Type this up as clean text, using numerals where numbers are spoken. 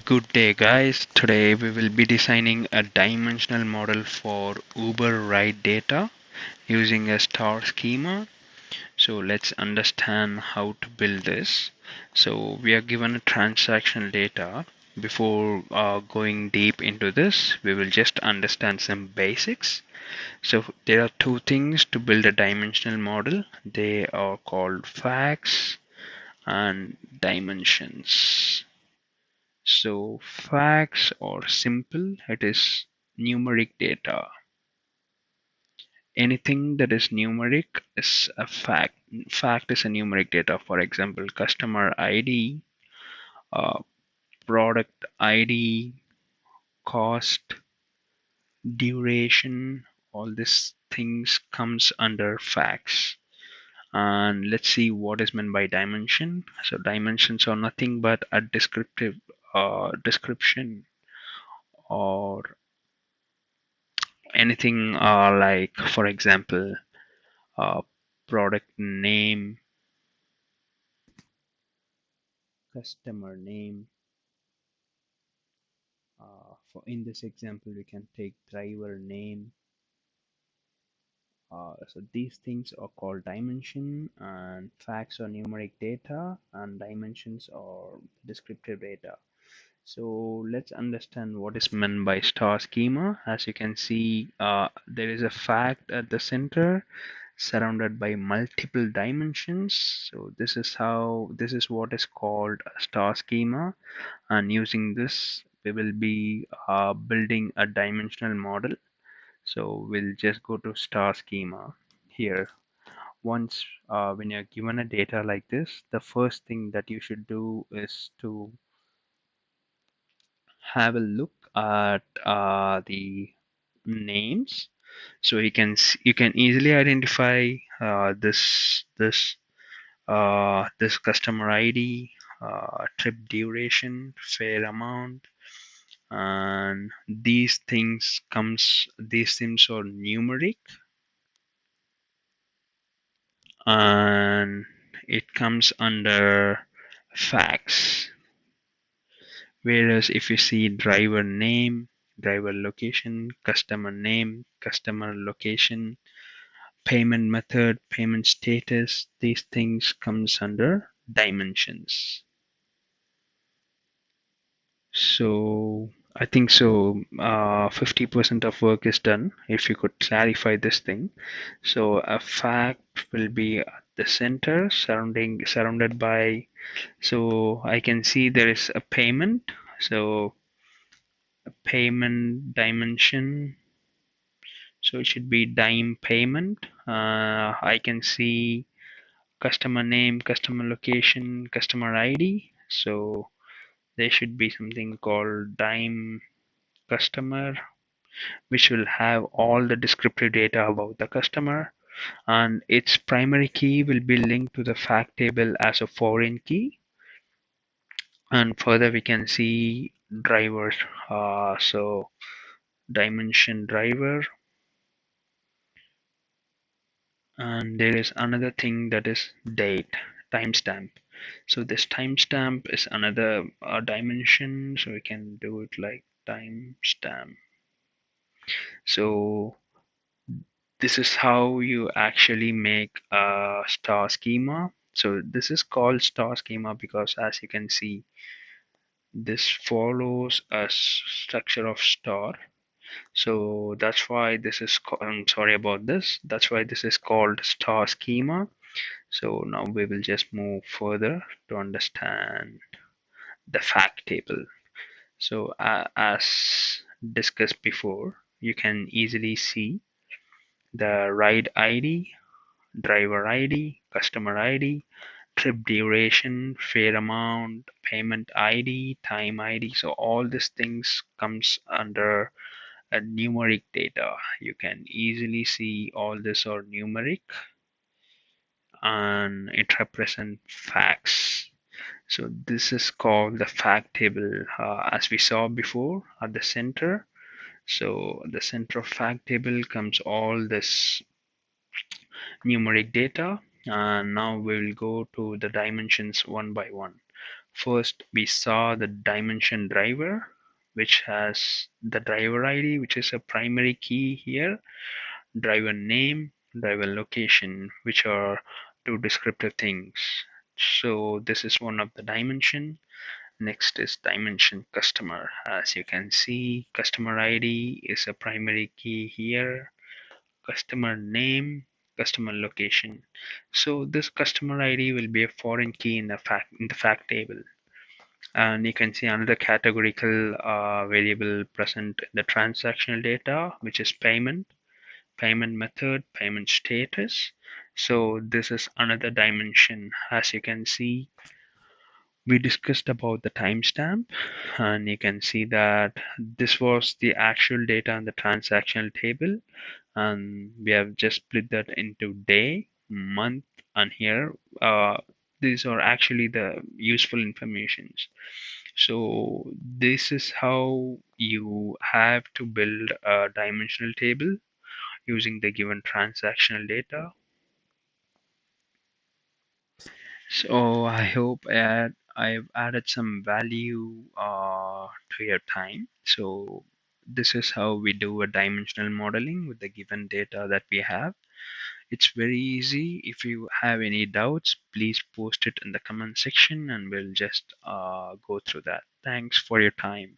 Good day, guys. Today we will be designing a dimensional model for Uber ride data using a star schema. So let's understand how to build this. So we are given a transactional data. Before going deep into this, we will just understand some basics. So there are two things to build a dimensional model. They are called facts and dimensions. So facts are simple. It is numeric data. Anything that is numeric is a fact. Fact is a numeric data. For example, customer ID, uh, product ID, cost, duration, all these things comes under facts. And let's see what is meant by dimension. So dimensions are nothing but a descriptive description or anything like, for example, uh, product name, customer name. For in this example, we can take driver name. So these things are called dimension, and facts are numeric data, and dimensions are descriptive data. So let's understand what is meant by star schema. As you can see, there is a fact at the center surrounded by multiple dimensions. So this is what is called a star schema, and using this we will be building a dimensional model. So we'll just go to star schema here. Once when you're given a data like this, the first thing that you should do is to have a look at the names. So you can easily identify this customer ID, trip duration, fare amount, and these things are numeric, and it comes under facts. Whereas if you see driver name, driver location, customer name, customer location, payment method, payment status, these things comes under dimensions. So I think so 50% of work is done if you could clarify this thing. So a fact will be at the center surrounded by, so I can see there is a payment. So a payment dimension, so it should be dime payment. I can see customer name, customer location, customer ID. So there should be something called dime customer, which will have all the descriptive data about the customer, and its primary key will be linked to the fact table as a foreign key. And further we can see drivers. So dimension driver, and there is another thing that is date, timestamp. So this timestamp is another dimension, so we can do it like timestamp. So this is how you actually make a star schema. So this is called star schema because, as you can see, this follows a structure of star. So that's why this is I'm sorry about this. That's why this is called star schema. So now we will just move further to understand the fact table. So as discussed before, you can easily see the ride ID, driver ID, customer ID, trip duration, fare amount, payment ID, time ID. So all these things comes under a numeric data. You can easily see all this are numeric, and it represents facts. So this is called the fact table, as we saw before at the center. So the center of fact table comes all this numeric data, and now we will go to the dimensions one by one. First, we saw the dimension driver, which has the driver ID, which is a primary key here, driver name, driver location, which are two descriptive things. So this is one of the dimension. Next is dimension customer. As you can see, customer ID is a primary key here, customer name, customer location. So this customer ID will be a foreign key in the fact table. And you can see another categorical variable present in the transactional data, which is payment, payment method, payment status. So this is another dimension. As you can see, we discussed about the timestamp, and you can see that this was the actual data in the transactional table, and we have just split that into day, month, and here these are actually the useful informations. So this is how you have to build a dimensional table using the given transactional data. So I hope I've added some value to your time. So this is how we do a dimensional modeling with the given data that we have. It's very easy. If you have any doubts, please post it in the comment section and we'll just go through that. Thanks for your time.